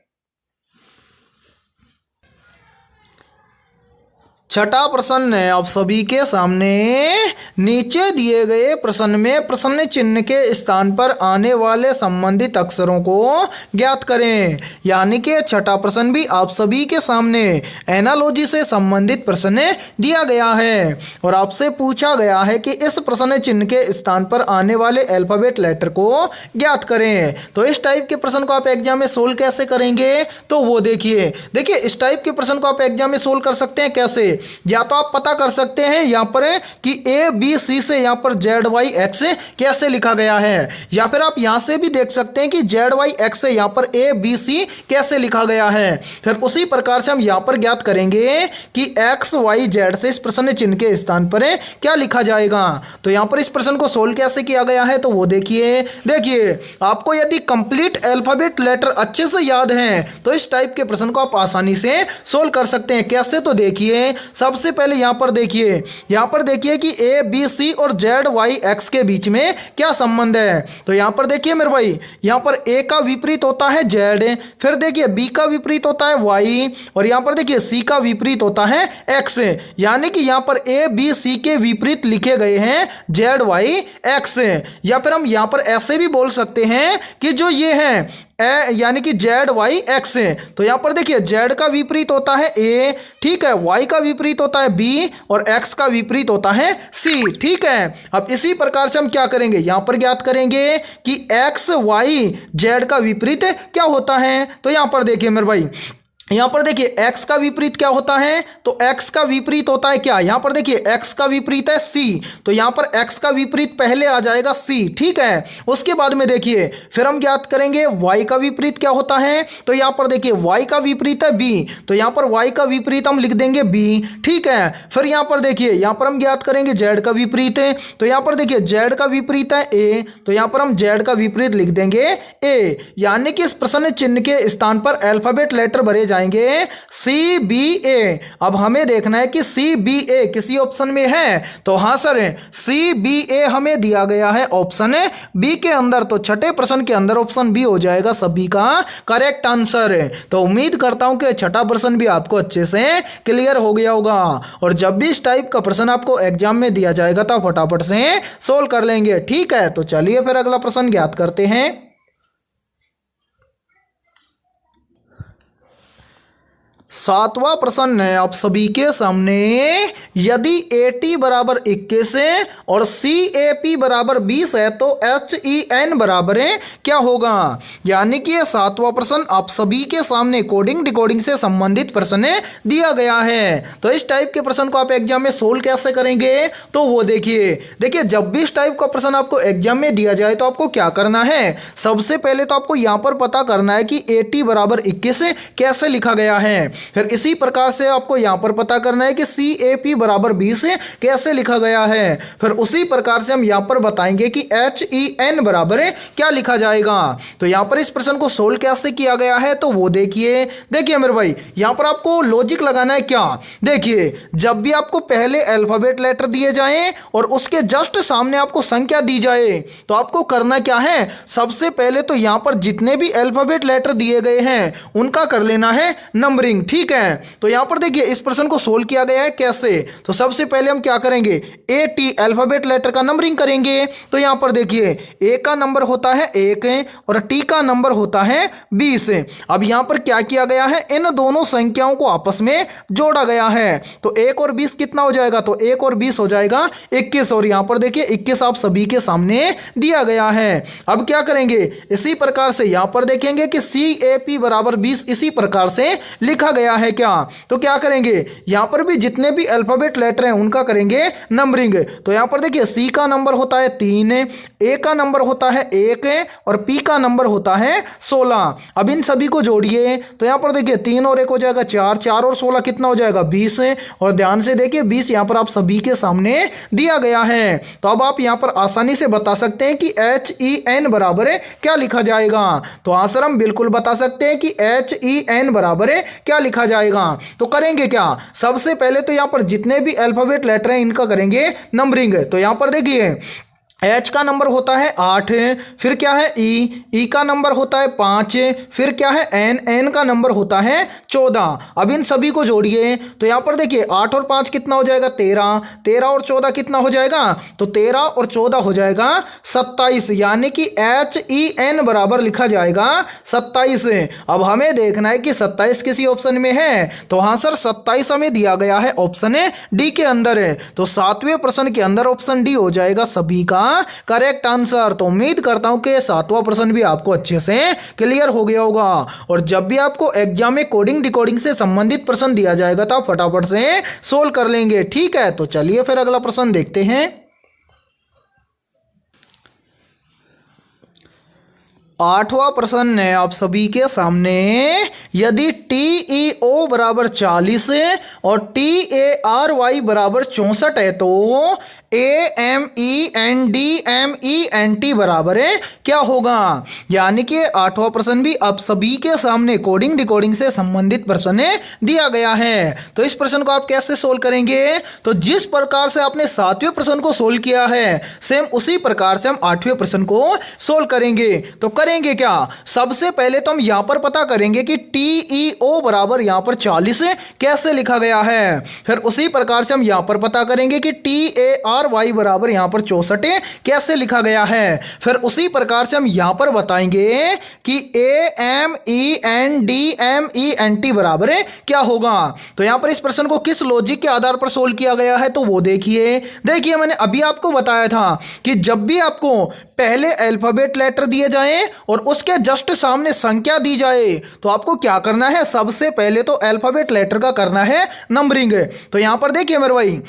छठा प्रश्न है आप सभी के सामने, नीचे दिए गए प्रश्न में प्रश्न चिन्ह के स्थान पर आने वाले संबंधित अक्षरों को ज्ञात करें। यानी कि छठा प्रश्न भी आप सभी के सामने एनालॉजी से संबंधित प्रश्न दिया गया है और आपसे पूछा गया है कि इस प्रश्न चिन्ह के स्थान पर आने वाले अल्फाबेट लेटर को ज्ञात करें। तो इस टाइप के प्रश्न को आप एग्जाम में सोल्व कैसे करेंगे, तो वो देखिए इस टाइप के प्रश्न को आप एग्जाम में सोल्व कर सकते हैं कैसे, या तो आप पता कर सकते हैं यहाँ पर कि ए बी सी से यहाँ पर जेड वाई एक्स कैसे लिखा गया है, या फिर आप यहाँ से भी देख सकते हैं कि जेड वाई एक्स से यहाँ पर ए बी सी कैसे लिखा गया है। फिर उसी प्रकार से हम यहाँ पर ज्ञात करेंगे कि एक्स वाई जेड से इस प्रश्न चिन्ह के स्थान पर क्या लिखा जाएगा। तो यहाँ पर इस प्रश्न को सोल्व कैसे किया गया है, तो वो देखिए आपको यदि कंप्लीट अल्फाबेट लेटर अच्छे से याद हैं तो इस टाइप के प्रश्न को आप आसानी से सोल्व कर सकते हैं। कैसे, तो देखिए सबसे पहले यहाँ पर देखिए कि ए बी सी और जेड वाई एक्स के बीच में क्या संबंध है। तो यहाँ पर देखिए मेरे भाई, यहाँ पर ए का विपरीत होता है जेड, फिर देखिए बी का विपरीत होता है वाई और यहाँ पर देखिए सी का विपरीत होता है एक्स। यानी कि यहाँ पर ए बी सी के विपरीत लिखे गए हैं जेड वाई एक्स। या फिर हम यहाँ पर ऐसे भी बोल सकते हैं कि जो ये हैं यानी कि जेड वाई एक्स है, तो यहाँ पर देखिए जेड का विपरीत होता है ए, ठीक है, वाई का विपरीत होता है बी और एक्स का विपरीत होता है सी। ठीक है, अब इसी प्रकार से हम क्या करेंगे, यहाँ पर ज्ञात करेंगे कि एक्स वाई जेड का विपरीत क्या होता है। तो यहाँ पर देखिए मेरे भाई, यहाँ पर देखिए x का विपरीत क्या होता है, तो x का विपरीत होता है क्या, यहाँ पर देखिए x का विपरीत है c, तो यहाँ पर x का विपरीत पहले आ जाएगा c। ठीक है, उसके बाद में देखिए फिर हम ज्ञात करेंगे y का विपरीत क्या होता है, तो यहाँ पर देखिए y का विपरीत है b, तो यहाँ पर y का विपरीत हम लिख देंगे b। ठीक है, फिर यहाँ पर देखिए यहाँ पर हम ज्ञात करेंगे z का विपरीत है, तो यहाँ पर देखिए z का विपरीत है a, तो यहाँ पर हम z का विपरीत लिख देंगे a। यानी कि इस प्रश्न चिन्ह के स्थान पर अल्फाबेट लेटर भरे जाएंगे सी बी ए। अब हमें देखना है कि सी बी ए किसी ऑप्शन में है, तो हाँ सर सी बी ए हमें दिया गया है ऑप्शन बी के अंदर। तो छठे प्रश्न के अंदर ऑप्शन बी हो जाएगा सभी का करेक्ट आंसर। तो उम्मीद करता हूं कि छठा प्रश्न भी आपको अच्छे से क्लियर हो गया होगा और जब भी इस टाइप का प्रश्न आपको एग्जाम में दिया जाएगा तो फटाफट से सोल्व कर लेंगे। ठीक है, तो चलिए फिर अगला प्रश्न ज्ञात करते हैं। सातवां प्रश्न है आप सभी के सामने, यदि AT बराबर 21 है और CAP बराबर 20 है तो HEN बराबर है क्या होगा। यानी कि ये सातवां प्रश्न आप सभी के सामने कोडिंग डिकोडिंग से संबंधित प्रश्न दिया गया है। तो इस टाइप के प्रश्न को आप एग्जाम में सोल्व कैसे करेंगे, तो वो देखिए जब भी इस टाइप का प्रश्न आपको एग्जाम में दिया जाए तो आपको क्या करना है, सबसे पहले तो आपको यहाँ पर पता करना है कि AT बराबर 21 कैसे लिखा गया है। फिर इसी प्रकार से आपको यहां पर पता करना है कि CAP बराबर 20 कैसे लिखा गया है। फिर उसी प्रकार से हम यहां पर बताएंगे कि HEN बराबर क्या लिखा जाएगा। तो यहां पर इस प्रश्न को सोल्व कैसे किया गया है, तो वो देखिए मेरे भाई यहां पर आपको लॉजिक लगाना है। क्या देखिए, जब भी आपको पहले अल्फाबेट लेटर दिए जाएं और उसके जस्ट सामने आपको संख्या दी जाए तो आपको करना क्या है, सबसे पहले तो यहां पर जितने भी अल्फाबेट लेटर दिए गए हैं उनका कर लेना है नंबरिंग। ठीक है, तो यहां पर देखिए इस प्रश्न को सोल्व किया गया है कैसे। तो सबसे पहले हम क्या करेंगे, AT अल्फाबेट लेटर का नंबरिंग करेंगे। तो यहां पर देखिए A का नंबर होता है 1 और T का नंबर होता है 20। अब यहां पर क्या किया गया है, इन दोनों संख्याओं को आपस में जोड़ा गया है। तो 1 और 20 कितना हो जाएगा, तो 1 और 20 हो जाएगा 21। और यहां पर देखिए 21 आप सभी के सामने दिया गया है। अब क्या करेंगे, इसी प्रकार से यहां पर देखेंगे कि CAP बराबर 20 इसी प्रकार से लिखा गया है क्या। तो क्या करेंगे, यहां पर भी जितने भी अल्फाबेट लेटर हैं उनका करेंगे नंबरिंग। तो यहां पर देखिए C का नंबर होता है 3, A का नंबर होता है 1 और P का नंबर होता है 16। अब इन सभी को जोड़िए तो यहां पर देखिए 3 और 1 हो जाएगा 4, 4 और 16 कितना हो जाएगा 20। और ध्यान से देखिए 20 यहां पर आप सभी के सामने दिया गया है। तो अब आप यहां पर आसानी से बता सकते हैं कि HEN बराबर क्या लिखा जाएगा। तो आंसर हम बिल्कुल बता सकते हैं कि HEN बराबर क्या लिखा जाएगा। तो करेंगे क्या, सबसे पहले तो यहां पर जितने भी अल्फाबेट लेटर हैं इनका करेंगे नंबरिंग। तो यहां पर देखिए H का नंबर होता है 8, फिर क्या है E का नंबर होता है 5, फिर क्या है N का नंबर होता है 14। अब इन सभी को जोड़िए तो यहाँ पर देखिए 8 और 5 कितना हो जाएगा 13, 13 और 14 कितना हो जाएगा, तो 13 और 14 हो जाएगा 27। यानी कि HEN बराबर लिखा जाएगा 27। अब हमें देखना है कि 27 किसी ऑप्शन में है, तो हाँ सर 27 हमें दिया गया है ऑप्शन D के अंदर है। तो सातवें प्रश्न के अंदर ऑप्शन D हो जाएगा सभी का करेक्ट आंसर। तो उम्मीद करता हूं कि सातवां प्रश्न भी आपको अच्छे से क्लियर हो गया होगा। और जब भी आपको एग्जाम में कोडिंग डिकोडिंग से संबंधित प्रश्न दिया जाएगा तो आप फटाफट से सोल्व कर लेंगे। ठीक है, तो चलिए फिर अगला प्रश्न देखते हैं। 8वां प्रश्न है आप सभी के सामने, यदि TEO बराबर 40 और TARY बराबर 64 है तो AMENDMENT बराबर है क्या होगा। यानी कि 8वां प्रश्न भी आप सभी के सामने कोडिंग डिकोडिंग से संबंधित प्रश्न दिया गया है। तो इस प्रश्न को आप कैसे सोल्व करेंगे, तो जिस प्रकार से आपने 7वें प्रश्न को सोल्व किया है सेम उसी प्रकार से हम 8वें प्रश्न को सोल्व करेंगे। तो करेंगे क्या, सबसे पहले तो हम यहां पर पता करेंगे कि TEO बराबर यहां पर 40 कैसे लिखा गया है। फिर उसी प्रकार से हम यहां पर पता करेंगे कि TARY बराबर यहां पर 64 कैसे लिखा गया है। फिर उसी प्रकार से हम यहां पर बताएंगे कि AMENDMENT बराबर क्या होगा। तो यहां पर इस प्रश्न को किस लॉजिक के आधार पर सोल्व किया गया है, तो वो देखिए मैंने अभी आपको बताया था कि जब भी आपको पहले अल्फाबेट लेटर दिए जाएं और उसके जस्ट सामने संख्या दी जाए तो आपको क्या करना है, सबसे पहले तो अल्फाबेट लेटर का करना है नंबरिंग। तो यहां पर देखिए मेरे भाई,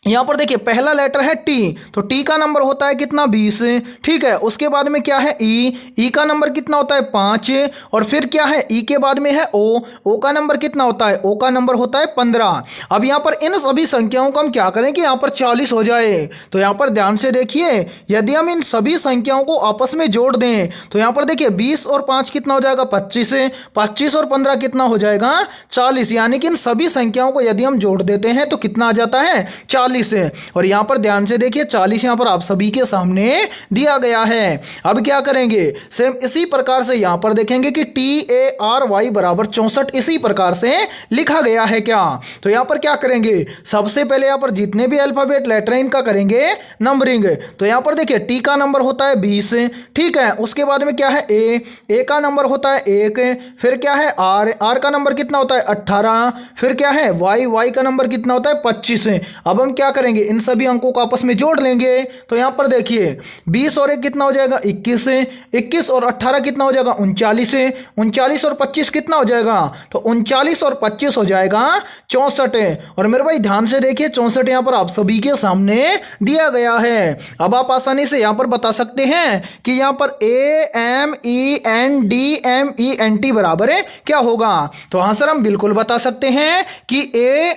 यहाँ पर देखिए पहला लेटर है T, तो T का नंबर होता है कितना 20। ठीक है, उसके बाद में क्या है E का नंबर कितना होता है 5। और फिर क्या है E के बाद में है O का नंबर कितना होता है, O का नंबर होता है 15। अब यहाँ पर इन सभी संख्याओं को हम क्या करें कि यहाँ पर 40 हो जाए। तो यहाँ पर ध्यान से देखिए, यदि हम इन सभी संख्याओं को आपस में जोड़ दें तो यहाँ पर देखिए 20 और 5 कितना हो जाएगा 25, 25 और 15 कितना हो जाएगा 40। यानी कि इन सभी संख्याओं को यदि हम जोड़ देते हैं तो कितना आ जाता है 40। 40 और यहाँ पर ध्यान से देखिए 40 यहाँ पर आप सभी के सामने दिया गया है। अब क्या करेंगे, सेम इसी प्रकार से यहाँ पर देखेंगे कि TARY बराबर 64 इसी प्रकार से लिखा गया है क्या। तो यहाँ पर क्या करेंगे, सबसे पहले यहाँ पर जितने भी अल्फाबेट लेटर इनका करेंगे नंबरिंग। तो यहाँ पर देखिए T का नंबर होता है 20, ठीक है। उसके बाद में क्या है A का नंबर होता है 1, फिर क्या है R का नंबर कितना होता है 18, फिर क्या है Y का नंबर कितना होता है 25। अब हम क्या करेंगे, इन सभी अंकों को आपस में जोड़ लेंगे। तो यहाँ पर देखिए 20 और 1 कितना हो जाएगा 21, 21 और 18 कितना हो जाएगा 39, 39 और 25 कितना हो जाएगा, तो 39 और 25 हो जाएगा 64। और मेरे भाई ध्यान से देखिए 64 यहाँ पर आप सभी के सामने दिया गया है। अब आप आसानी से यहाँ पर बता सकते हैं कि यहाँ पर AMENDMENT बराबर है क्या होगा। तो हाँ सर हम बिल्कुल बता सकते हैं कि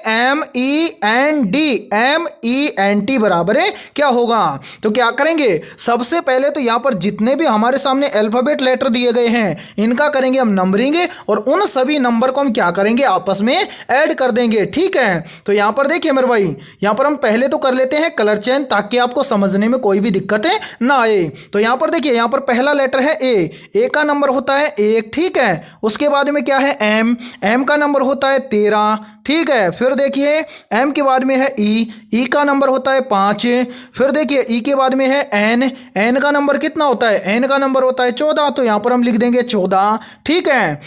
AMENDMENT बराबर है क्या होगा। तो क्या करेंगे, सबसे पहले तो यहाँ पर जितने भी हमारे सामने अल्फाबेट लेटर दिए गए हैं इनका करेंगे हम नंबरिंग, और उन सभी नंबर को हम क्या करेंगे आपस में ऐड कर देंगे, ठीक है। तो यहाँ पर देखिए मेरे भाई, यहाँ पर हम पहले तो कर लेते हैं कलर चेंज ताकि आपको समझने में कोई भी दिक्कत ना आए। तो यहाँ पर देखिए यहाँ पर पहला लेटर है ए का नंबर होता है 1, ठीक है। उसके बाद में क्या है एम का नंबर होता है 13, ठीक है। फिर देखिए एम के बाद में है ई का नंबर होता है 5, फिर देखिए ई के बाद में है एन का नंबर कितना होता है, एन का नंबर होता है 14, तो यहाँ पर हम लिख देंगे 14, ठीक है।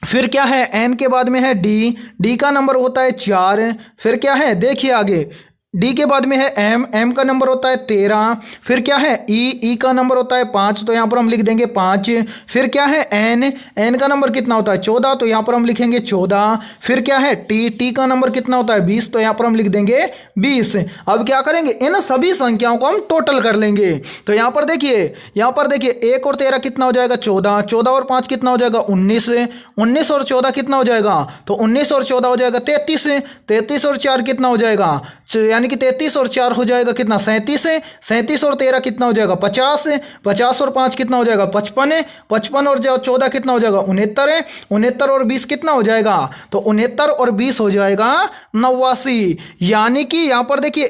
फिर क्या है एन के बाद में है डी का नंबर होता है 4, फिर क्या है देखिए आगे डी के बाद में है एम का नंबर होता है 13, फिर क्या है ई का नंबर होता है 5, तो यहाँ पर हम लिख देंगे 5। फिर क्या है एन का नंबर कितना होता है 14, तो यहाँ पर हम लिखेंगे 14। फिर क्या है टी का नंबर कितना होता है 20, तो यहाँ पर हम लिख देंगे 20। अब क्या करेंगे, इन सभी संख्याओं को हम टोटल कर लेंगे। तो यहाँ पर देखिए 1 और 13 कितना हो जाएगा 14, 14 और 5 कितना हो जाएगा 19, 19 और 14 कितना हो जाएगा, तो 19 और 14 हो जाएगा 33, 33 और 4 कितना हो जाएगा, यानी कि 33 और 4 हो जाएगा कितना 37, 37 और 13 कितना हो जाएगा 50, 50 और 5 कितना हो जाएगा 55, 55 और 14 कितना हो जाएगा 69, 69 और 20 कितना हो जाएगा, तो 69 और 20 हो जाएगा 89। यानी कि यहाँ पर देखिए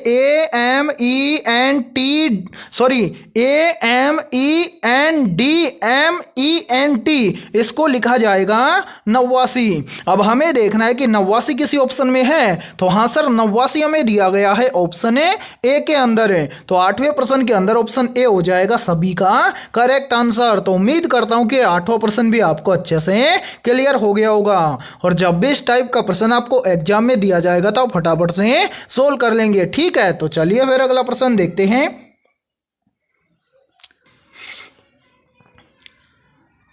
AMENDMENT इसको लिखा जाएगा 89। अब हमें देखना है कि 89 किसी ऑप्शन में है, तो हाँ सर 89 हमें दिया गया है ऑप्शन ए के अंदर है। तो 8वें प्रश्न के अंदर ऑप्शन ए हो जाएगा सभी का करेक्ट आंसर। तो उम्मीद करता हूं कि 8वां प्रश्न भी आपको अच्छे से क्लियर हो गया होगा, और जब भी इस टाइप का प्रश्न आपको एग्जाम में दिया जाएगा तो फटाफट से सोल्व कर लेंगे, ठीक है। तो चलिए फिर अगला प्रश्न देखते हैं।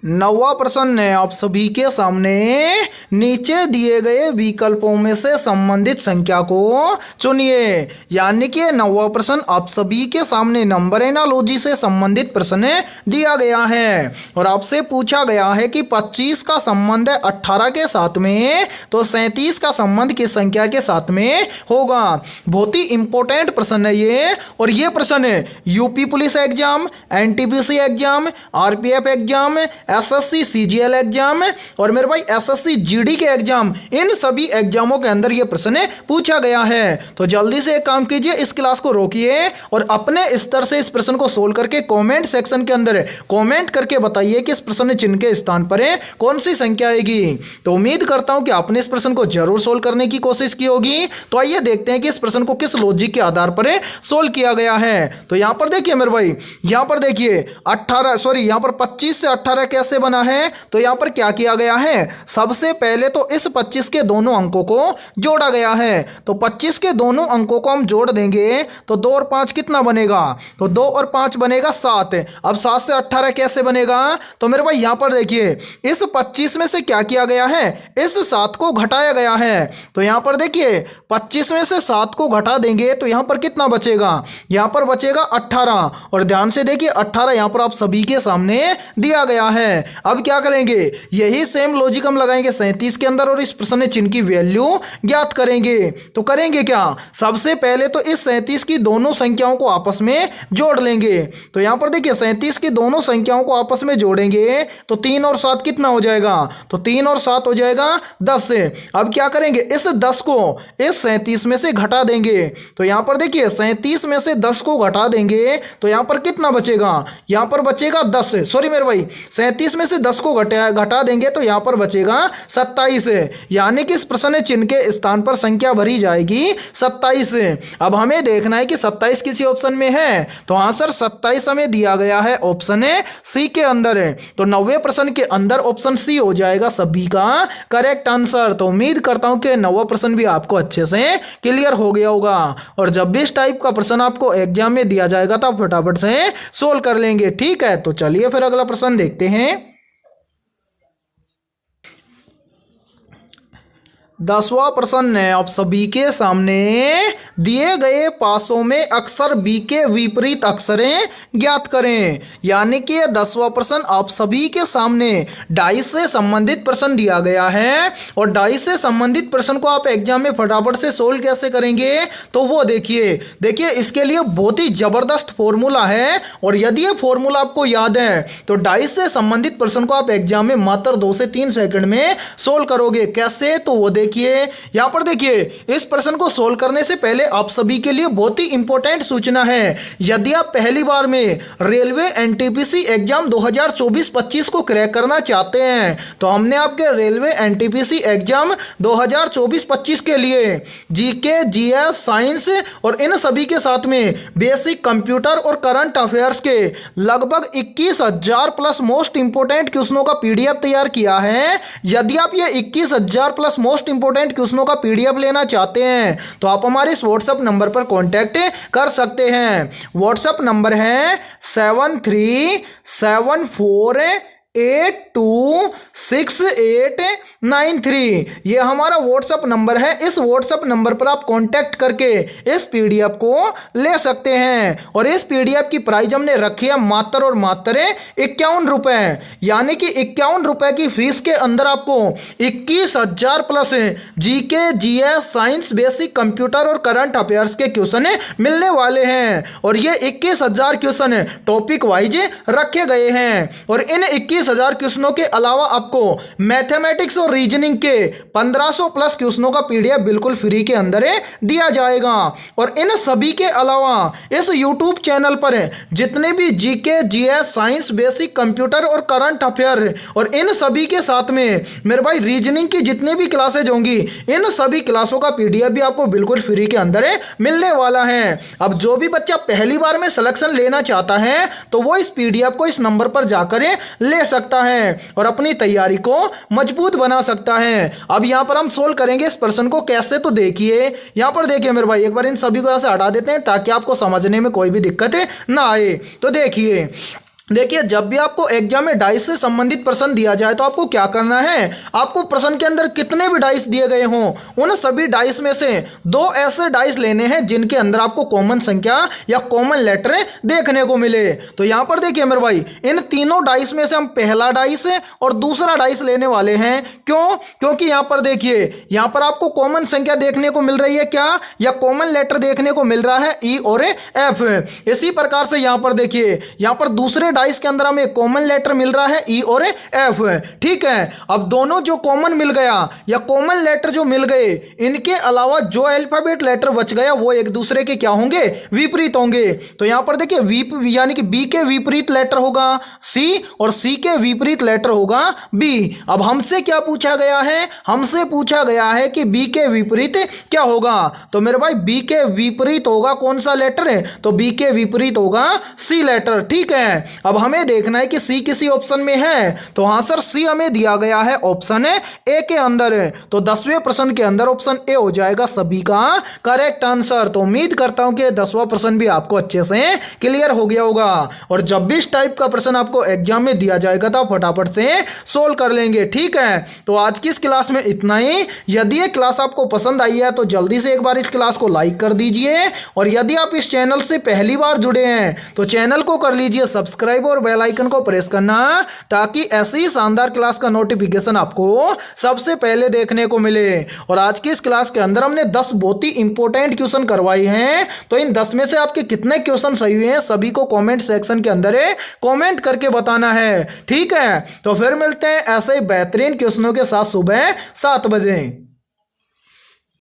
9वां प्रश्न है आप सभी के सामने, नीचे दिए गए विकल्पों में से संबंधित संख्या को चुनिए। यानी कि 9वां प्रश्न आप सभी के सामने नंबर एनालॉजी से संबंधित प्रश्न दिया गया है, और आपसे पूछा गया है कि 25 का संबंध 18 के साथ में, तो 37 का संबंध किस संख्या के साथ में होगा। बहुत ही इंपॉर्टेंट प्रश्न है ये, और ये प्रश्न UP police exam, NTPC exam, RPF exam, SSC CGL exam और मेरे भाई एसएससी जीडी के एग्जाम, इन सभी एग्जामों के अंदर ये प्रश्न पूछा गया है। तो जल्दी से एक काम कीजिए, इस क्लास को रोकिए और अपने स्तर से इस प्रश्न को सोल्व करके कमेंट सेक्शन के अंदर कमेंट करके बताइए कि इस प्रश्न चिन्ह के स्थान पर कौन सी संख्या आएगी। तो उम्मीद करता हूं कि आपने इस प्रश्न को जरूर सोल्व करने की कोशिश की होगी। तो आइए देखते हैं कि इस प्रश्न को किस लॉजिक के आधार पर सोल्व किया गया है। तो यहां पर देखिए मेरे भाई, यहां पर देखिए 25 से 18 कैसे बना है। तो यहां पर क्या किया गया है, सबसे पहले तो इस 25 के दोनों अंकों को जोड़ा गया है। तो 25 के दोनों अंकों को हम जोड़ देंगे तो 2 और 5 कितना बनेगा, तो 2 और 5 बनेगा 7। अब 7 से 18 कैसे बनेगा, तो मेरे भाई यहां पर देखिए इस 25 में से क्या किया गया है, इस 7 को घटाया गया है। तो यहां पर देखिए 25 में से 7 को घटा देंगे तो यहां पर कितना बचेगा, यहां पर बचेगा 18। और ध्यान से देखिए 18 यहां पर आप सभी के सामने दिया गया है। हैं। अब क्या करेंगे, यही सेम लॉजिक हम लगाएंगे 37 के अंदर और इस प्रश्न चिन्ह की वैल्यू ज्ञात करेंगे। तो करेंगे क्या, सबसे पहले तो इस 37 की दोनों संख्याओं को आपस में जोड़ लेंगे। तो यहां पर देखिए 37 की दोनों संख्याओं को आपस में जोड़ेंगे तो 3 और 7 कितना हो जाएगा, तो 3 और 7 हो जाएगा 10 से। अब क्या करेंगे, इस 10 को इस 37 में से घटा देंगे। तो यहां पर देखिए 37 में से 10 को घटा देंगे तो यहां पर कितना बचेगा, यहां पर बचेगा 10, सॉरी मेरे भाई 37 में से 10 को घटा देंगे तो यहां पर बचेगा 27, यानी कि इस प्रश्न चिन्ह के स्थान पर संख्या भरी जाएगी 27। अब हमें देखना है कि 27 किसी ऑप्शन में है, तो आंसर 27 हमें दिया गया है ऑप्शन सी के अंदर है। तो 90वें प्रश्न के अंदर ऑप्शन सी हो जाएगा सभी का करेक्ट आंसर। तो उम्मीद करता हूं कि 9वां प्रश्न भी आपको अच्छे से क्लियर हो गया होगा और जब भी इस टाइप का प्रश्न आपको एग्जाम में दिया जाएगा तो आप फटाफट से सोल्व कर लेंगे। ठीक है, तो चलिए फिर अगला प्रश्न देखते हैं। 10वां प्रश्न है, आप सभी के सामने दिए गए पासों में अक्षर बी के विपरीत अक्षरें ज्ञात करें। यानी कि 10वां प्रश्न आप सभी के सामने डाइस से संबंधित प्रश्न दिया गया है और डाइस से संबंधित प्रश्न को आप एग्जाम में फटाफट से सोल्व कैसे करेंगे, तो वो देखिए इसके लिए बहुत ही जबरदस्त फॉर्मूला है और यदि ये फॉर्मूला आपको याद है तो डाइस से संबंधित प्रश्न को आप एग्जाम में मात्र 2 से 3 सेकंड में सोल्व करोगे। कैसे, तो वो देखिए यहां पर देखिए इस प्रश्न को सोल्व करने से पहले आप सभी के लिए बहुत ही इंपॉर्टेंट सूचना है। यदि आप पहली बार में रेलवे एनटीपीसी एग्जाम 2024-25 को क्रैक करना चाहते हैं तो हमने आपके रेलवे एनटीपीसी एग्जाम 2024-25 के लिए जीके, जीएस, साइंस और इन सभी के साथ में बेसिक कंप्यूटर और करंट अफेयर्स के लगभग 21,000 प्लस मोस्ट इंपोर्टेंट क्वेश्चनों का पीडीएफ तैयार किया है। यदि आप ये 21,000 प्लस मोस्ट इंपोर्टेंट क्वेश्चनों का पीडीएफ लेना चाहते हैं तो आप हमारे इस व्हाट्सएप नंबर पर कांटेक्ट कर सकते हैं। व्हाट्सएप नंबर है 7374826893। ये हमारा व्हाट्सएप नंबर है। इस व्हाट्सएप नंबर पर आप कांटेक्ट करके इस पीडीएफ को ले सकते हैं और इस पीडीएफ की प्राइस हमने रखी है मात्र और मात्र 51 रुपए, यानी कि 51 रुपए की फीस के अंदर आपको 21,000 plus GK, GS, science, basic computer और करंट अफेयर्स के क्वेश्चन मिलने वाले हैं और ये 21,000 क्वेश्चन टॉपिक वाइज रखे गए हैं और इन 21,000 क्वेश्चनों के अलावा आपको मैथमेटिक्स और रीजनिंग के 1500 प्लस क्वेश्चनों का पीडीएफ बिल्कुल फ्री के अंदर दिया जाएगा। और इन सभी के अलावा इस यूट्यूब चैनल पर जितने भी GK, GS, science, basic computer और करंट अफेयर और इन सभी के साथ में मेरे भाई रीजनिंग की जितनी भी क्लासेज होंगी इन सभी क्लासों का पीडीएफ भी आपको बिल्कुल फ्री के अंदर मिलने वाला है। अब जो भी बच्चा पहली बार में सिलेक्शन लेना चाहता है तो वो इस पीडीएफ को इस नंबर पर जाकर ले सकता है और अपनी तैयारी को मजबूत बना सकता है। अब यहां पर हम सोल्व करेंगे इस प्रश्न को कैसे, तो देखिए यहां पर देखिए मेरे भाई एक बार इन सभी को यहां से हटा देते हैं ताकि आपको समझने में कोई भी दिक्कत ना आए। तो देखिए जब भी आपको एग्जाम में डाइस से संबंधित प्रश्न दिया जाए तो आपको क्या करना है, आपको प्रश्न के अंदर कितने भी डाइस दिए गए हों उन सभी डाइस में से 2 ऐसे डाइस लेने हैं जिनके अंदर आपको कॉमन संख्या या कॉमन लेटर देखने को मिले। तो यहां पर देखिए मेरे भाई इन तीनों डाइस में से हम पहला डाइस और दूसरा डाइस लेने वाले हैं। क्यों, क्योंकि यहां पर देखिए यहां पर आपको कॉमन संख्या देखने को मिल रही है क्या, या कॉमन लेटर देखने को मिल रहा है ई और एफ। इसी प्रकार से यहां पर देखिए यहां पर दूसरे डाइस के अंदर हमें कॉमन लेटर मिल रहा है ई और एफ। ठीक है, अब दोनों जो कॉमन मिल गया या कॉमन लेटर जो मिल गए इनके अलावा जो अल्फाबेट लेटर बच गया वो एक दूसरे के क्या होंगे, विपरीत होंगे। तो यहां पर देखिए यानी कि बी के विपरीत लेटर होगा सी और सी के विपरीत लेटर होगा बी। अब हमसे क्या पूछा गया है, हमसे पूछा गया है कि बी के विपरीत क्या होगा। तो मेरे भाई बी के विपरीत होगा कौन सा लेटर है, तो बी के विपरीत होगा सी लेटर। ठीक है, अब हमें देखना है कि सी किसी ऑप्शन में है, तो आंसर सी हमें दिया गया है ऑप्शन ए के अंदर। तो 10वें प्रश्न के अंदर ऑप्शन ए हो जाएगा सभी का करेक्ट आंसर। तो उम्मीद करता हूं कि 10वां प्रश्न भी आपको अच्छे से क्लियर हो गया होगा और जब भी इस टाइप का प्रश्न आपको एग्जाम में दिया जाएगा तो फटाफट से सोल्व कर लेंगे। ठीक है, तो आज की इस क्लास में इतना ही। यदि ये क्लास आपको पसंद आई है तो जल्दी से एक बार इस क्लास को लाइक कर दीजिए और यदि आप इस चैनल से पहली बार जुड़े हैं तो चैनल को कर लीजिए सब्सक्राइब सब्सक्राइब और बेल आइकन को प्रेस करना, ताकि ऐसी शानदार क्लास का नोटिफिकेशन आपको सबसे पहले देखने को मिले। और आज की इस क्लास के अंदर हमने 10 बहुत ही इंपॉर्टेंट क्वेश्चन करवाए हैं। तो इन 10 में से आपके कितने क्वेश्चन सही हुए हैं सभी को कमेंट सेक्शन के अंदर कमेंट करके बताना है। ठीक है, तो फिर मिलते हैं ऐसे ही बेहतरीन क्वेश्चनों के साथ सुबह 7 बजे।